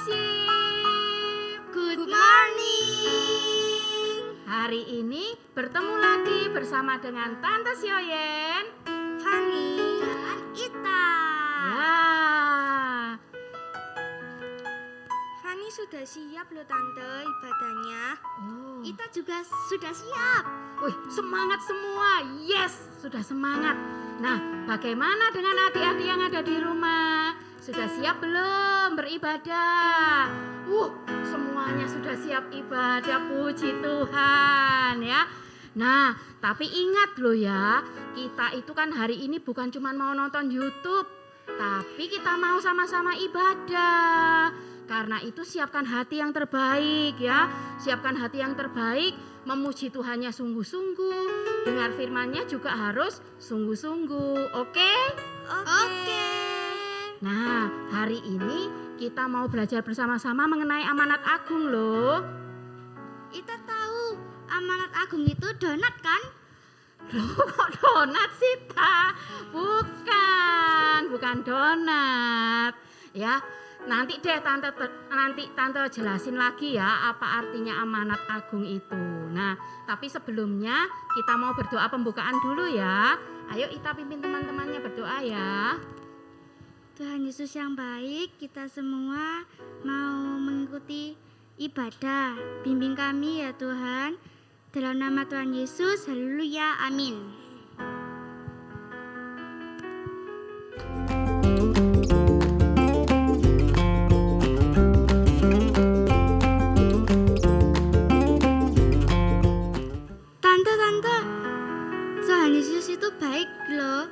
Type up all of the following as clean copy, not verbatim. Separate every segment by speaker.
Speaker 1: Fellowship.
Speaker 2: Good morning.
Speaker 1: Hari ini bertemu lagi bersama dengan Tante Sioyen,
Speaker 2: Fanny, dan Ita.
Speaker 1: Ya,
Speaker 2: Fanny sudah siap loh Tante ibadahnya.
Speaker 1: oh.
Speaker 2: Ita juga sudah siap.
Speaker 1: Wih, semangat semua. Yes, sudah semangat. Nah, bagaimana dengan adik-adik yang ada di rumah? Sudah siap belum beribadah? Semuanya sudah siap ibadah, puji Tuhan ya. Nah, tapi ingat loh ya, kita itu kan hari ini bukan cuma mau nonton YouTube, tapi kita mau sama-sama ibadah. Karena itu siapkan hati yang terbaik ya. Siapkan hati yang terbaik, memuji Tuhannya sungguh-sungguh. Dengar firman-Nya juga harus sungguh-sungguh. Oke?
Speaker 2: Oke.
Speaker 1: Nah, hari ini kita mau belajar bersama-sama mengenai amanat agung loh.
Speaker 2: Ita tahu amanat agung itu donat kan?
Speaker 1: Loh, kok donat sih, Ta? Bukan donat. Ya, nanti deh tante jelasin lagi ya apa artinya amanat agung itu. Nah, tapi sebelumnya kita mau berdoa pembukaan dulu ya. Ayo Ita pimpin teman-temannya berdoa ya.
Speaker 2: Tuhan Yesus yang baik, kita semua mau mengikuti ibadah. Bimbing kami ya Tuhan. Dalam nama Tuhan Yesus, haleluya, amin. Tante, Tuhan Yesus itu baik loh.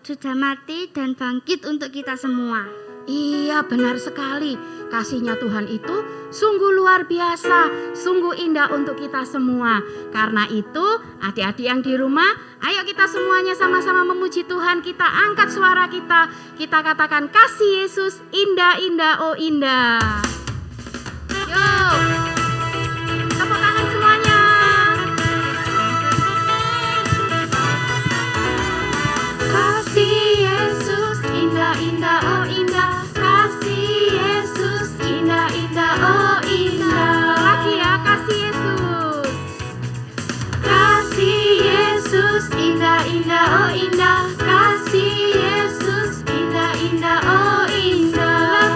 Speaker 2: Sudah mati dan bangkit untuk kita semua.
Speaker 1: Iya, benar sekali. Kasihnya Tuhan itu sungguh luar biasa, sungguh indah untuk kita semua. Karena itu, adik-adik yang di rumah, ayo kita semuanya sama-sama memuji Tuhan. Kita angkat suara kita. Kita katakan, kasih Yesus indah, indah, oh indah. Yuk, tepuk tangan semuanya. Kasih Yesus indah, indah, oh indah. Kasih Yesus indah, indah, oh indah. Lagi ya, kasih Yesus. Kasih Yesus indah, indah, oh indah. Kasih Yesus indah, indah, oh indah.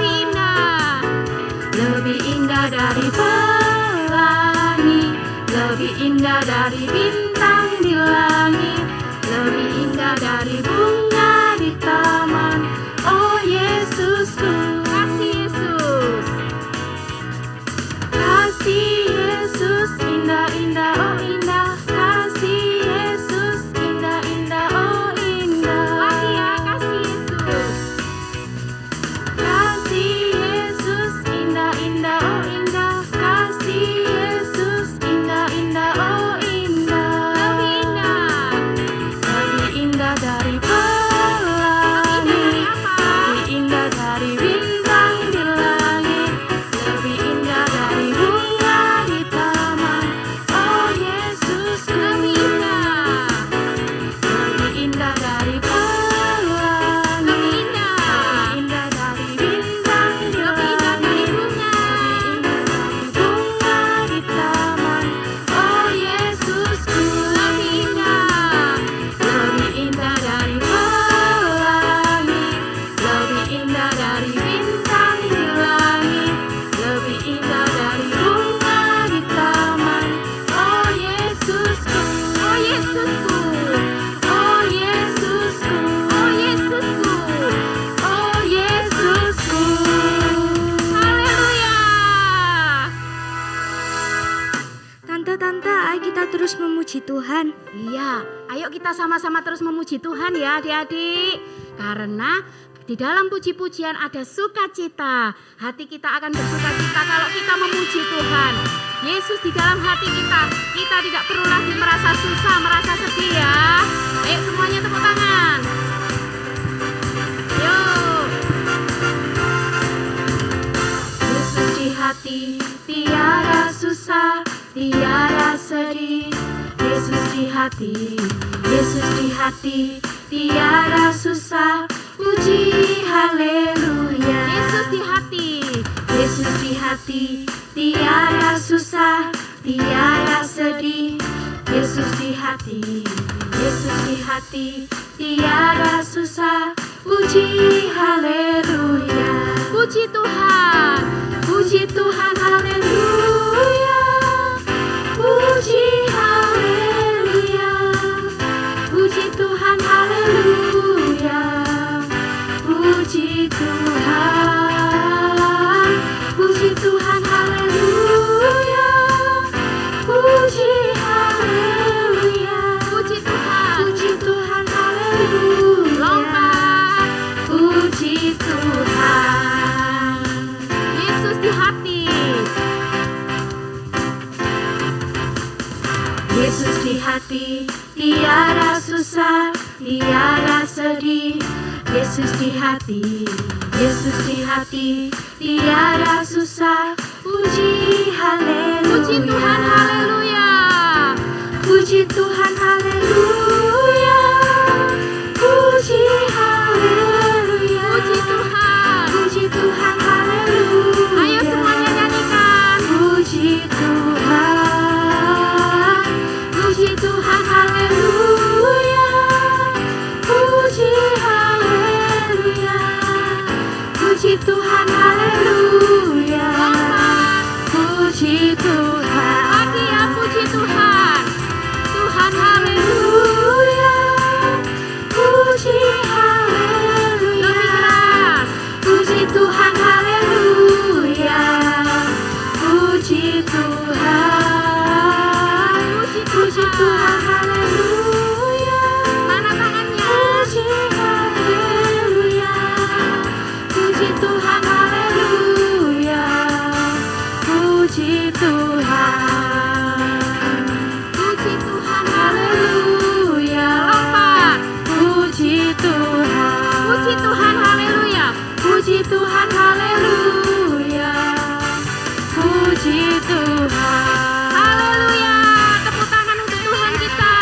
Speaker 1: Lebih indah dari pelangi, lebih indah dari bintang di langit, lebih indah dari bunga di taman. Oh Yesusku, kasih Yesus. Kasih Yesus indah, indah, oh indah. Kasih Yesus indah, indah, oh indah. Lagi ya, kasih Yesus. Kasih Yesus indah, indah, oh indah. Kasih Yesus indah, indah, oh indah. Lebih indah dari pelangi, lebih indah dari bintang di langit, lebih indah dari bunga di taman. Oh Yesus, lebih indah dari pelangi, lebih indah dari bintang di langit, lebih indah dari bunga di taman. Oh Yesusku, lebih indah dari pelangi, lebih indah dari bintang di langit, lebih indah dari bunga di taman. Oh Yesusku, oh Yesusku, oh Yesusku, oh Yesusku, oh Yesusku. Haleluya.
Speaker 2: Tante, ayo kita terus memuji Tuhan.
Speaker 1: Iya, ayo kita sama-sama terus memuji Tuhan ya adik-adik. Karena di dalam puji-pujian ada sukacita. Hati kita akan bersukacita kalau kita memuji Tuhan. Yesus di dalam hati kita. Kita tidak perlu lagi merasa susah, merasa sedih ya. Ayo semuanya tepuk tangan. Yuk. Yesus di hati tiada susah, tiada sedih. Yesus di hati, Yesus di hati tiada susah. Puji haleluya. Yesus di
Speaker 2: Yesus di hati, tiada susah, tiada sedih. Yesus di hati, Yesus di hati, tiada susah. Puji haleluya,
Speaker 1: Puji Tuhan.
Speaker 2: puji Tuhan haleluya, puji haleluya, puji Tuhan haleluya, puji Tuhan, puji Tuhan haleluya, puji haleluya,
Speaker 1: Puji Tuhan.
Speaker 2: puji Tuhan haleluya,
Speaker 1: Lompat.
Speaker 2: puji Tuhan.
Speaker 1: Yesus di hati.
Speaker 2: Yesus di hati, tiada susah, tiada sedih. Yesus di hati, Yesus di hati, tiada susah. Puji haleluya,
Speaker 1: Puji Tuhan. Haleluya.
Speaker 2: puji Tuhan haleluya, puji haleluya,
Speaker 1: Puji Tuhan.
Speaker 2: puji Tuhan haleluya.
Speaker 1: Ayo semuanya nyanyikan.
Speaker 2: Puji Tuhan, puji Tuhan haleluya, puji haleluya, puji Tuhan haleluya, puji Tuhan.
Speaker 1: Lagi ya, puji Tuhan. Tuhan
Speaker 2: Haleluya, puji haleluya,
Speaker 1: lebih keras.
Speaker 2: puji Tuhan haleluya, puji Tuhan, puji Tuhan haleluya,
Speaker 1: Mana tangannya?
Speaker 2: puji haleluya, puji Tuhan haleluya, puji Tuhan,
Speaker 1: Puji Tuhan.
Speaker 2: haleluya,
Speaker 1: Lompat.
Speaker 2: puji Tuhan,
Speaker 1: Puji Tuhan. Haleluya.
Speaker 2: puji Tuhan haleluya, puji Tuhan.
Speaker 1: Haleluya. Tepuk tangan untuk Tuhan kita.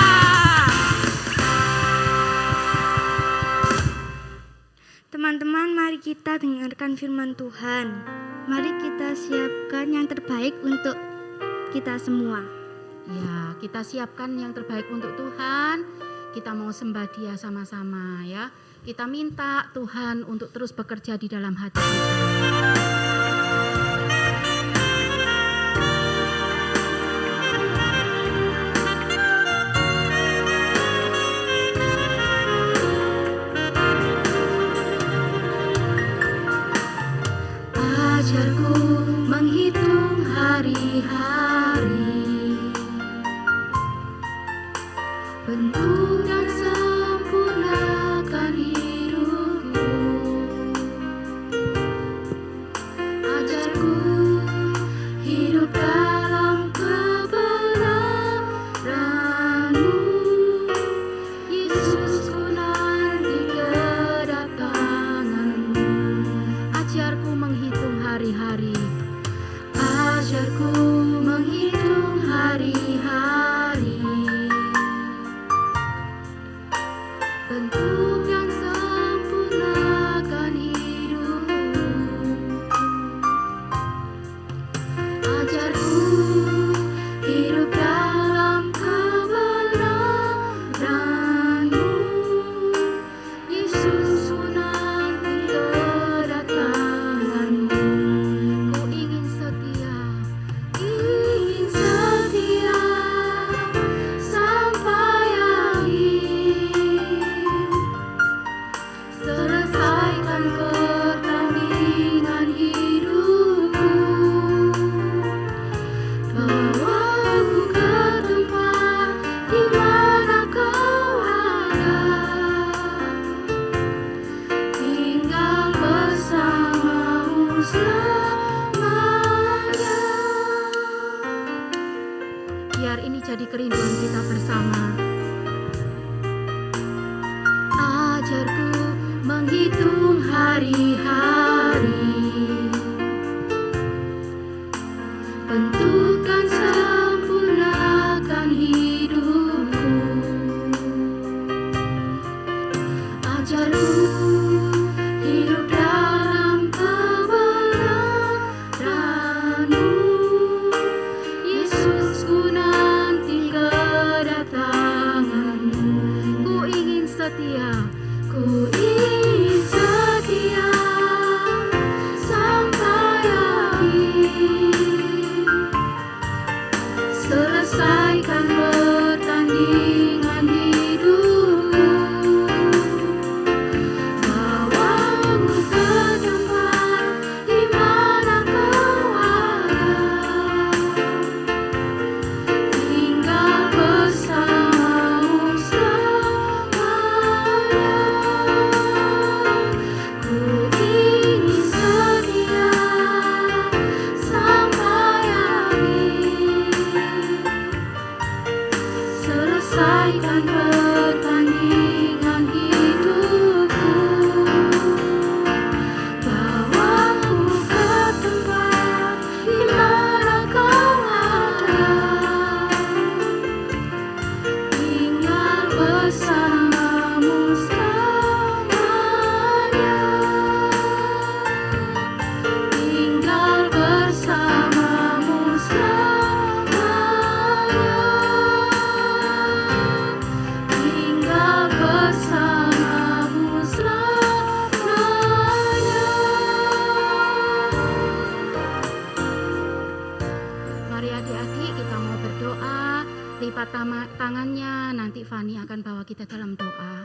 Speaker 2: Teman-teman, mari kita dengarkan firman Tuhan. Mari kita siapkan yang terbaik untuk kita semua.
Speaker 1: Ya, kita siapkan yang terbaik untuk Tuhan. Kita mau sembah Dia sama-sama ya. Kita minta Tuhan untuk terus bekerja di dalam hati kita.
Speaker 2: Ajarku menghitung hari-hari, bentuk dan sempurnakan hidupku. Ajarku hidup dalam kebenaran-Mu, Yesus, ku nanti kedatangan-Mu.
Speaker 1: Ajarku menghitung hari-hari.
Speaker 2: Ajarku menghitung hari-hari, bentuk dan sempurnakan hidupku. Ajarku hidup dalam kebenaran-Mu, Yesus, ku nanti kedatangan-Mu.
Speaker 1: Ku ingin setia.
Speaker 2: Ingin setia sampai akhir, selesaikan pertandingan hidupku, bawaku ke tempat di mana Kau ada, tinggal bersama-Mu selamanya.
Speaker 1: Biar ini jadi kerinduan kita bersama.
Speaker 2: Ajarku menghitung hari-hari, bentuk dan sempurnakan hidupku. Ajarku hidup dalam kebenaran
Speaker 1: Ku ingin setia sampai akhir, selesaikan pertandingan hidupku, bawamu ke tempat di mana kau ada, tinggal bersamamu selamanya. Ku ingin setia sampai akhir, selesaikan pertandingan hidupku, bawamu ke tempat di mana kau ada, tinggal bersamamu selamanya, tinggal bersamamu selamanya, tinggal bersamamu selamanya. Mari adik-adik kita mau berdoa. Lipat tangannya, nanti Fani akan bawa kita dalam doa.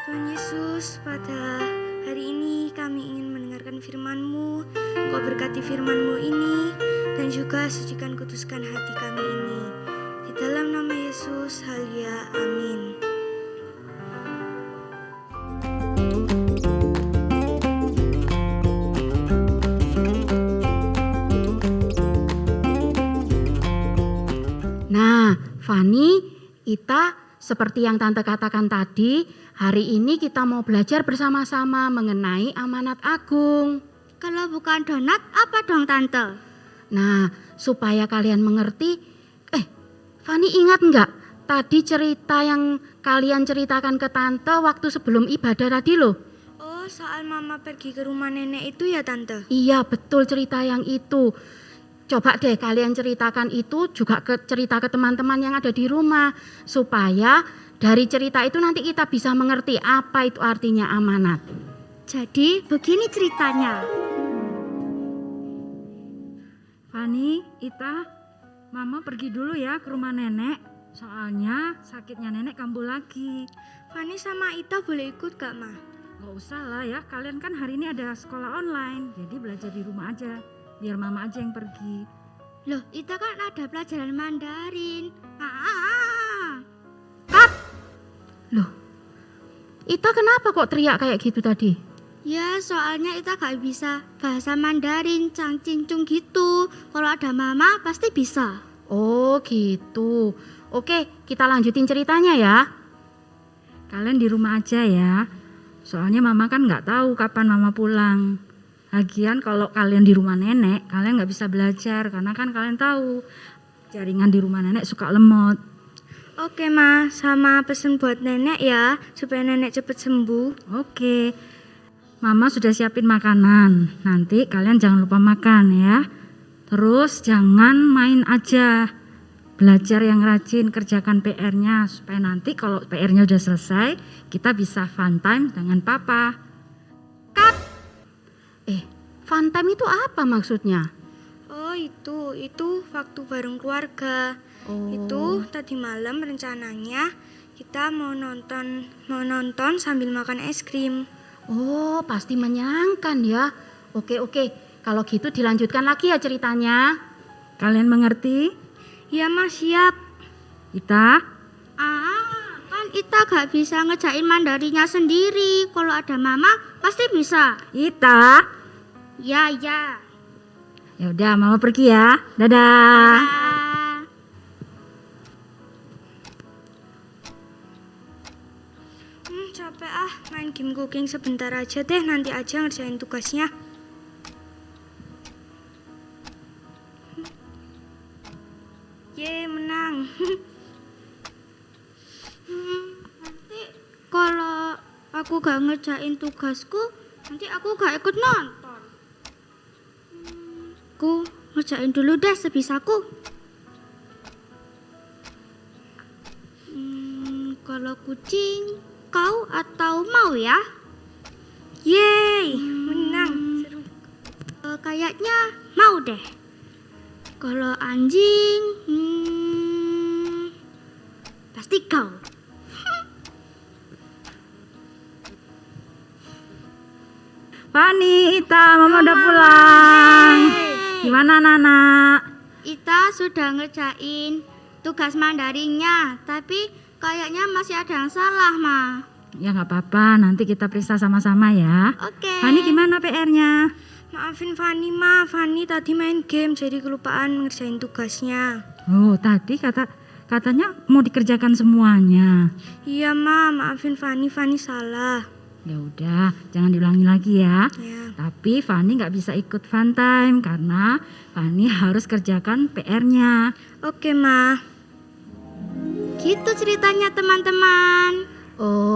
Speaker 2: Tuhan Yesus, pada hari ini kami ingin mendengarkan firman-Mu. Engkau berkati firman-Mu ini dan juga sucikan kuduskan hati kami ini. Di dalam nama Yesus, haleluya, amin.
Speaker 1: Nah, Fani, Ita, seperti yang Tante katakan tadi, hari ini kita mau belajar bersama-sama mengenai amanat agung.
Speaker 2: Kalau bukan donat, apa dong Tante?
Speaker 1: Nah, supaya kalian mengerti, Fani ingat enggak tadi cerita yang kalian ceritakan ke Tante waktu sebelum ibadah tadi loh?
Speaker 2: Oh, soal Mama pergi ke rumah nenek itu ya Tante?
Speaker 1: Iya, betul cerita yang itu. Coba deh kalian ceritakan itu juga cerita ke teman-teman yang ada di rumah, supaya dari cerita itu nanti kita bisa mengerti apa itu artinya amanat.
Speaker 2: Jadi begini ceritanya.
Speaker 3: Fani, Ita, Mama pergi dulu ya ke rumah nenek. Soalnya sakitnya nenek kambuh lagi.
Speaker 2: Fani sama Ita boleh ikut gak Ma?
Speaker 3: Gak usah lah ya, kalian kan hari ini ada sekolah online. Jadi belajar di rumah aja, biar Mama aja yang pergi.
Speaker 2: Loh, Ita kan ada pelajaran Mandarin.
Speaker 1: Loh, Ita kenapa kok teriak kayak gitu tadi?
Speaker 2: Ya, soalnya Ita gak bisa bahasa Mandarin, cangcincung gitu. Kalau ada Mama pasti bisa.
Speaker 1: Oh gitu. Oke, kita lanjutin ceritanya ya.
Speaker 3: Kalian di rumah aja ya. Soalnya Mama kan gak tahu kapan Mama pulang. Lagian kalau kalian di rumah nenek, kalian gak bisa belajar. Karena kan kalian tahu jaringan di rumah nenek suka lemot.
Speaker 2: Oke Ma, sama pesen buat nenek ya, supaya nenek cepet sembuh.
Speaker 3: Oke, Mama sudah siapin makanan. Nanti kalian jangan lupa makan ya. Terus jangan main aja. Belajar yang rajin, kerjakan PR-nya. Supaya nanti kalau PR-nya udah selesai, kita bisa fun time dengan Papa.
Speaker 1: Fun time itu apa maksudnya?
Speaker 2: Oh itu waktu bareng keluarga.
Speaker 1: Oh.
Speaker 2: Itu tadi malam rencananya kita mau nonton sambil makan es krim.
Speaker 1: Oh, pasti menyenangkan ya. Oke, kalau gitu dilanjutkan lagi ya ceritanya.
Speaker 3: Kalian mengerti?
Speaker 2: Ya Ma, siap.
Speaker 3: Ita?
Speaker 2: Kan Ita gak bisa ngejain Mandarinnya sendiri. Kalau ada Mama pasti bisa.
Speaker 3: Ita?
Speaker 2: Ya.
Speaker 3: Ya udah, Mama pergi ya. Dadah.
Speaker 2: Capek main game cooking sebentar aja deh, nanti aja ngerjain tugasnya. Menang. Nanti kalau aku gak ngerjain tugasku, nanti aku gak ikut nonton. Aku ngerjain dulu deh sebisaku. Kalau kucing kau atau mau ya?
Speaker 4: Yeay, menang. Seru.
Speaker 2: Kayaknya mau deh. Kalau anjing, pasti kau.
Speaker 3: Fani, Ita, Mama udah pulang. Gimana anak-anak?
Speaker 2: Ita sudah ngerjain tugas Mandarinnya, tapi kayaknya masih ada yang salah, Ma.
Speaker 3: Ya nggak apa-apa, nanti kita periksa sama-sama ya.
Speaker 2: Oke.
Speaker 3: Fani gimana PR-nya?
Speaker 4: Maafin Fani, Ma. Fani tadi main game jadi kelupaan ngerjain tugasnya.
Speaker 3: Oh, tadi katanya mau dikerjakan semuanya.
Speaker 4: Iya, Ma. Maafin Fani. Fani salah.
Speaker 3: Ya udah, jangan diulangi lagi ya.
Speaker 4: Ya.
Speaker 3: Tapi Fani nggak bisa ikut fun time karena Fani harus kerjakan PR-nya.
Speaker 4: Oke, Ma.
Speaker 2: Gitu ceritanya teman-teman.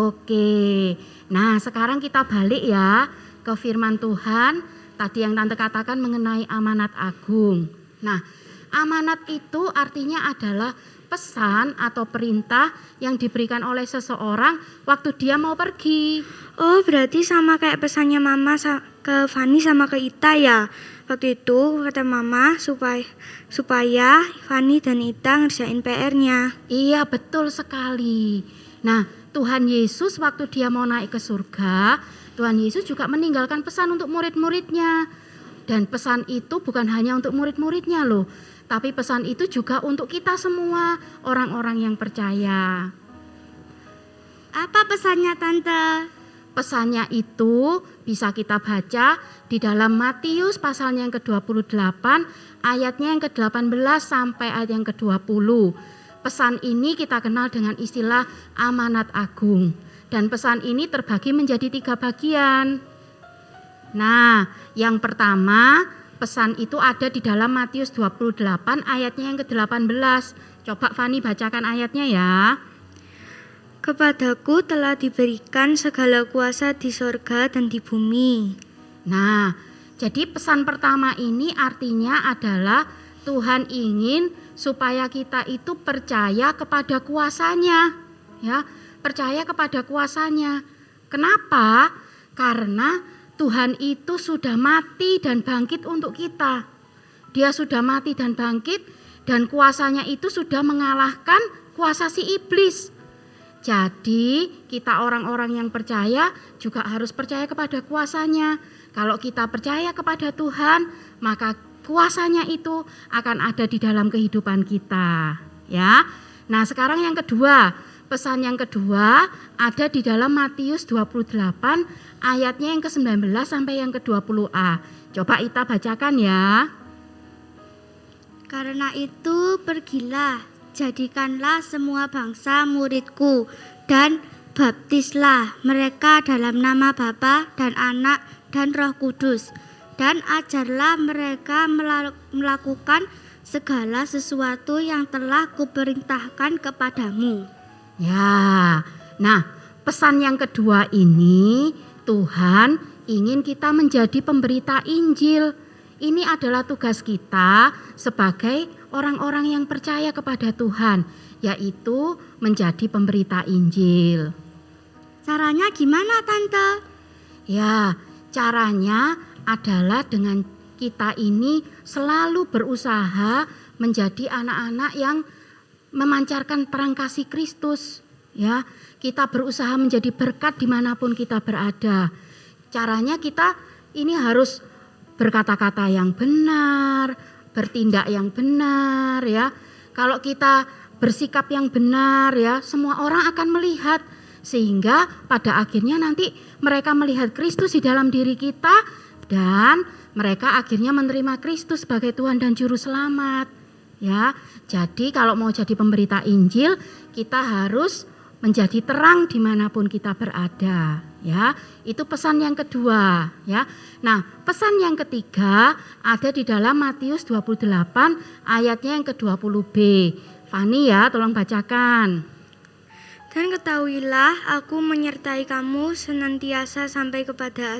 Speaker 1: Oke. Nah, sekarang kita balik ya ke firman Tuhan. Tadi yang Tante katakan mengenai amanat agung. Nah, amanat itu artinya adalah pesan atau perintah yang diberikan oleh seseorang waktu dia mau pergi.
Speaker 4: Oh, berarti sama kayak pesannya Mama ke Fani sama ke Ita ya. Waktu itu kata Mama supaya Fani dan Ita ngerjain PR-nya.
Speaker 1: Iya, betul sekali. Nah, Tuhan Yesus waktu dia mau naik ke surga, Tuhan Yesus juga meninggalkan pesan untuk murid-muridnya. Dan pesan itu bukan hanya untuk murid-muridnya loh, tapi pesan itu juga untuk kita semua, orang-orang yang percaya.
Speaker 2: Apa pesannya Tante?
Speaker 1: Pesannya itu bisa kita baca di dalam Matius pasalnya yang ke-28, ayatnya yang ke-18 sampai ayat yang ke-20. Pesan ini kita kenal dengan istilah amanat agung. Dan pesan ini terbagi menjadi 3 bagian. Nah, yang pertama, pesan itu ada di dalam Matius 28 ayatnya yang ke-18. Coba Fani bacakan ayatnya ya.
Speaker 4: Kepadaku telah diberikan segala kuasa di sorga dan di bumi.
Speaker 1: Nah, jadi pesan pertama ini artinya adalah Tuhan ingin supaya kita itu percaya kepada kuasanya, ya, percaya kepada kuasanya. Kenapa? Karena Tuhan itu sudah mati dan bangkit untuk kita. Dia sudah mati dan bangkit dan kuasanya itu sudah mengalahkan kuasa si iblis. Jadi kita orang-orang yang percaya juga harus percaya kepada kuasanya. Kalau kita percaya kepada Tuhan, maka kuasanya itu akan ada di dalam kehidupan kita, ya. Nah, sekarang yang kedua, pesan yang kedua ada di dalam Matius 28 ayatnya yang ke-19 sampai yang ke-20a. Coba Ita bacakan ya.
Speaker 2: Karena itu pergilah, jadikanlah semua bangsa muridku dan baptislah mereka dalam nama Bapa dan Anak dan Roh Kudus. Dan ajarlah mereka melakukan segala sesuatu yang telah kuperintahkan kepadamu.
Speaker 1: Ya, nah pesan yang kedua ini Tuhan ingin kita menjadi pemberita Injil. Ini adalah tugas kita sebagai orang-orang yang percaya kepada Tuhan, yaitu menjadi pemberita Injil.
Speaker 2: Caranya gimana Tante?
Speaker 1: Ya, caranya adalah dengan kita ini selalu berusaha menjadi anak-anak yang memancarkan terang kasih Kristus. Ya, kita berusaha menjadi berkat dimanapun kita berada. Caranya kita ini harus berkata-kata yang benar, bertindak yang benar, ya. Kalau kita bersikap yang benar, ya, semua orang akan melihat, sehingga pada akhirnya nanti mereka melihat Kristus di dalam diri kita dan mereka akhirnya menerima Kristus sebagai Tuhan dan Juru Selamat. Ya, jadi kalau mau jadi pemberita Injil, kita harus menjadi terang dimanapun kita berada. Ya, itu pesan yang kedua. Ya, nah pesan yang ketiga ada di dalam Matius 28 ayatnya yang ke-20b. Fani ya, tolong bacakan.
Speaker 4: Dan ketahuilah aku menyertai kamu senantiasa sampai kepada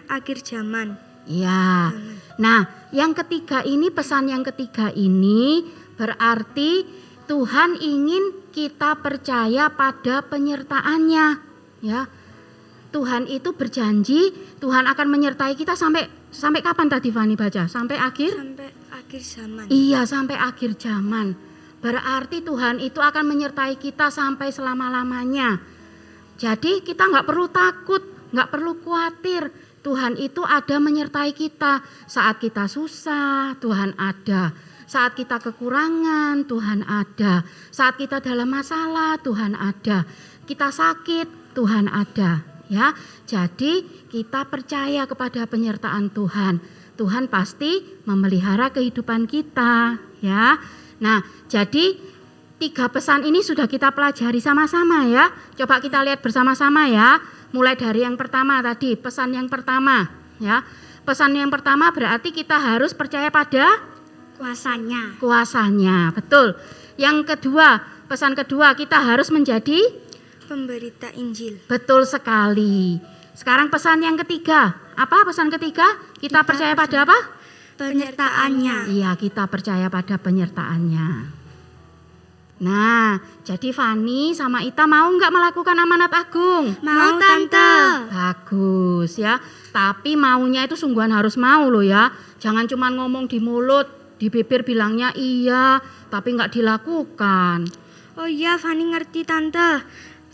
Speaker 4: akhir zaman.
Speaker 1: Ya, nah yang ketiga ini, pesan yang ketiga ini berarti Tuhan ingin kita percaya pada penyertaannya. Ya. Tuhan itu berjanji Tuhan akan menyertai kita sampai kapan tadi Fani baca? Sampai akhir?
Speaker 4: Sampai akhir zaman.
Speaker 1: Iya, sampai akhir zaman. Berarti Tuhan itu akan menyertai kita sampai selama-lamanya. Jadi kita nggak perlu takut, nggak perlu khawatir. Tuhan itu ada menyertai kita. Saat kita susah, Tuhan ada. Saat kita kekurangan, Tuhan ada. Saat kita dalam masalah, Tuhan ada. Kita sakit, Tuhan ada. Ya, jadi kita percaya kepada penyertaan Tuhan. Tuhan pasti memelihara kehidupan kita, ya. Nah, jadi 3 pesan ini sudah kita pelajari sama-sama ya. Coba kita lihat bersama-sama ya. Mulai dari yang pertama tadi, pesan yang pertama, ya. Pesan yang pertama berarti kita harus percaya pada kuasanya, betul. Yang kedua, pesan kedua kita harus menjadi
Speaker 4: Pemberita Injil.
Speaker 1: betul sekali. Sekarang pesan yang ketiga. Apa pesan ketiga? Kita percaya pada apa?
Speaker 2: Penyertaannya.
Speaker 1: Iya, kita percaya pada penyertaannya. Nah, jadi Fani sama Ita mau nggak melakukan amanat agung?
Speaker 2: Mau Tante.
Speaker 1: Bagus ya. Tapi maunya itu sungguhan harus mau loh ya. Jangan cuma ngomong di mulut, di bibir bilangnya iya, tapi nggak dilakukan.
Speaker 4: Oh iya, Fani ngerti Tante.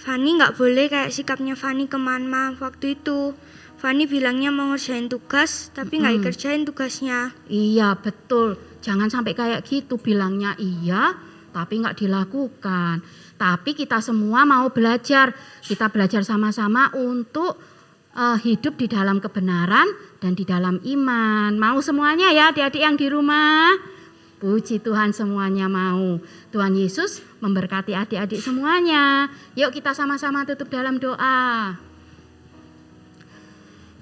Speaker 4: Fani nggak boleh kayak sikapnya Fani ke Mama waktu itu. Fani bilangnya mau ngerjain tugas, tapi nggak dikerjain tugasnya.
Speaker 1: Iya betul, jangan sampai kayak gitu, bilangnya iya tapi nggak dilakukan. Tapi kita semua mau belajar, kita belajar sama-sama untuk hidup di dalam kebenaran dan di dalam iman. Mau semuanya ya adik-adik yang di rumah? Puji Tuhan semuanya mau. Tuhan Yesus memberkati adik-adik semuanya. Yuk kita sama-sama tutup dalam doa.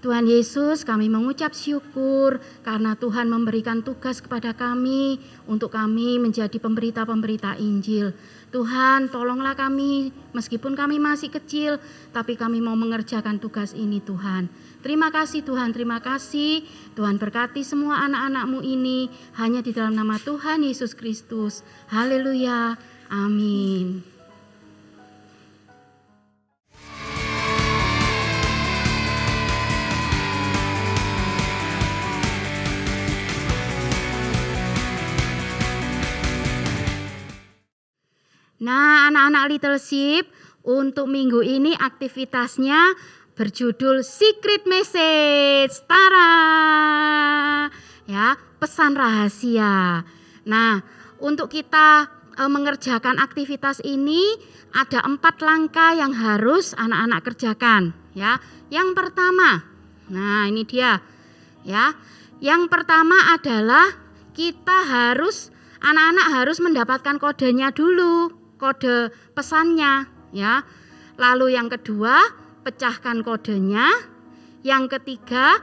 Speaker 1: Tuhan Yesus, kami mengucap syukur karena Tuhan memberikan tugas kepada kami untuk kami menjadi pemberita-pemberita Injil. Tuhan, tolonglah kami meskipun kami masih kecil, tapi kami mau mengerjakan tugas ini Tuhan. Terima kasih Tuhan, terima kasih. Tuhan berkati semua anak-anak-Mu ini hanya di dalam nama Tuhan Yesus Kristus. Haleluya, amin. Nah, anak-anak Little Sheep, untuk minggu ini aktivitasnya berjudul Secret Message. Tara. Ya, pesan rahasia. Nah, untuk kita mengerjakan aktivitas ini ada 4 langkah yang harus anak-anak kerjakan, ya. Yang pertama, nah ini dia, ya. Yang pertama adalah anak-anak harus mendapatkan kodenya dulu. Kode pesannya ya. Lalu yang kedua, pecahkan kodenya. Yang ketiga,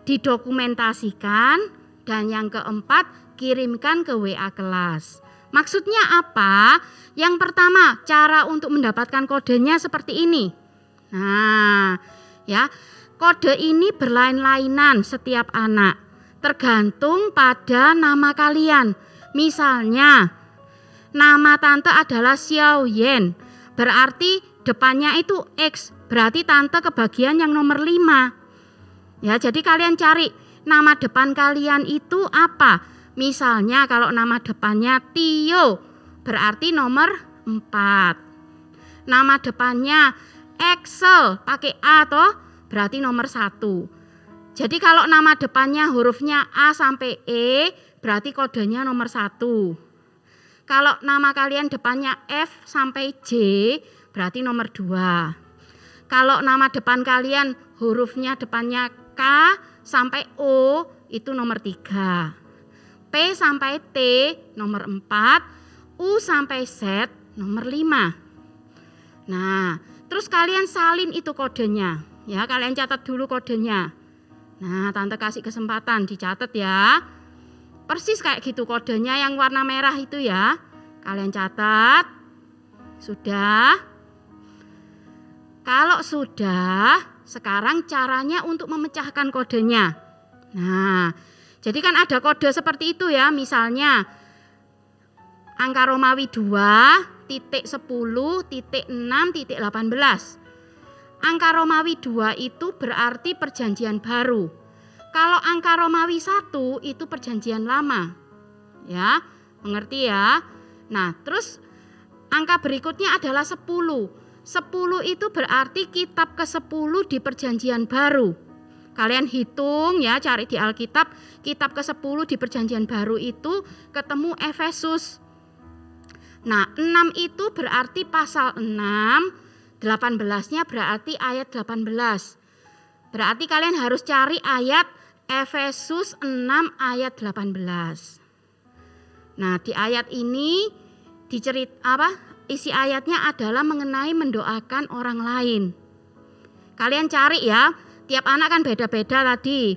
Speaker 1: didokumentasikan, dan yang keempat, kirimkan ke WA kelas. Maksudnya apa? Yang pertama, cara untuk mendapatkan kodenya seperti ini. Nah, ya. Kode ini berlain-lainan setiap anak, tergantung pada nama kalian. Misalnya, nama tante adalah Xiao Yen, berarti depannya itu X, berarti tante kebagian yang nomor 5. Ya, jadi kalian cari nama depan kalian itu apa. Misalnya kalau nama depannya Tio, berarti nomor 4. Nama depannya Excel, pakai A toh, berarti nomor 1. Jadi kalau nama depannya hurufnya A sampai E, berarti kodenya nomor 1. Kalau nama kalian depannya F sampai J, berarti nomor 2. Kalau nama depan kalian hurufnya depannya K sampai O, itu nomor 3. P sampai T, nomor 4. U sampai Z, nomor 5. Nah, terus kalian salin itu kodenya. Ya, kalian catat dulu kodenya. Nah, tante kasih kesempatan dicatat ya. Persis kayak gitu kodenya yang warna merah itu ya. Kalian catat. Sudah? Kalau sudah, sekarang caranya untuk memecahkan kodenya. Nah, jadi kan ada kode seperti itu ya. Misalnya angka Romawi 2, titik 10, titik 6, titik 18. angka Romawi 2 itu berarti perjanjian baru. Kalau angka Romawi 1 itu perjanjian lama. Ya, mengerti ya? Nah, terus angka berikutnya adalah 10. 10 itu berarti kitab ke-10 di perjanjian baru. Kalian hitung ya, cari di Alkitab, kitab ke-10 di perjanjian baru itu ketemu Efesus. Nah, 6 itu berarti pasal 6, 18-nya berarti ayat 18. Berarti kalian harus cari ayat Efesus 6 ayat 18. Nah, di ayat ini isi ayatnya adalah mengenai mendoakan orang lain. Kalian cari ya, tiap anak kan beda-beda tadi.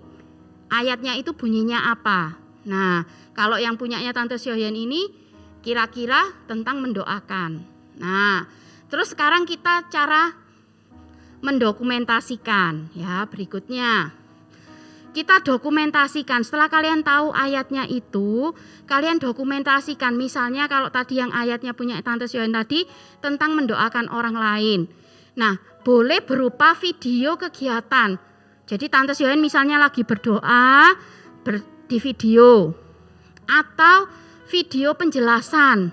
Speaker 1: Ayatnya itu bunyinya apa? Nah, kalau yang punyanya Tante Sioyen ini kira-kira tentang mendoakan. Nah, terus sekarang kita cara mendokumentasikan ya, berikutnya. Kita dokumentasikan, setelah kalian tahu ayatnya itu, kalian dokumentasikan. Misalnya kalau tadi yang ayatnya punya Tante Sioyen tadi tentang mendoakan orang lain. Nah, boleh berupa video kegiatan. Jadi Tante Sioyen misalnya lagi berdoa di video atau video penjelasan.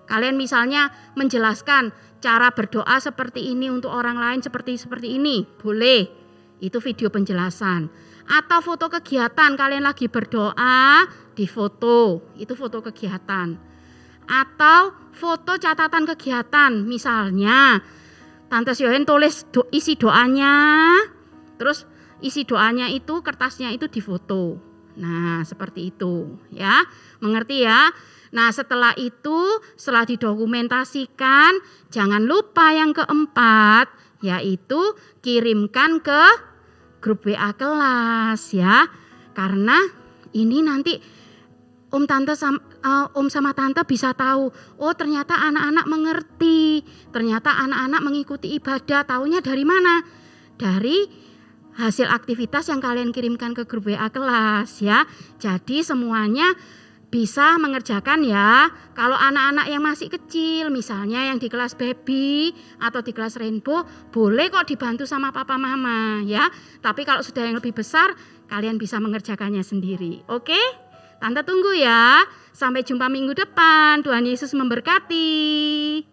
Speaker 1: Kalian misalnya menjelaskan cara berdoa seperti ini untuk orang lain seperti ini, boleh. Itu video penjelasan. Atau foto kegiatan, kalian lagi berdoa di foto, itu foto kegiatan. Atau foto catatan kegiatan, misalnya Tante Sioyen tulis isi doanya, terus isi doanya itu kertasnya itu difoto. Nah, seperti itu ya, mengerti ya. Nah, setelah itu, setelah didokumentasikan, jangan lupa yang keempat, yaitu kirimkan ke grup WA kelas ya. Karena ini nanti Om sama Tante bisa tahu, oh ternyata anak-anak mengerti, ternyata anak-anak mengikuti ibadah. Taunya dari mana? Dari hasil aktivitas yang kalian kirimkan ke grup WA kelas ya. Jadi semuanya bisa mengerjakan ya. Kalau anak-anak yang masih kecil, misalnya yang di kelas baby atau di kelas rainbow, boleh kok dibantu sama papa mama ya. Tapi kalau sudah yang lebih besar, kalian bisa mengerjakannya sendiri. Oke? Tante tunggu ya. Sampai jumpa minggu depan. Tuhan Yesus memberkati.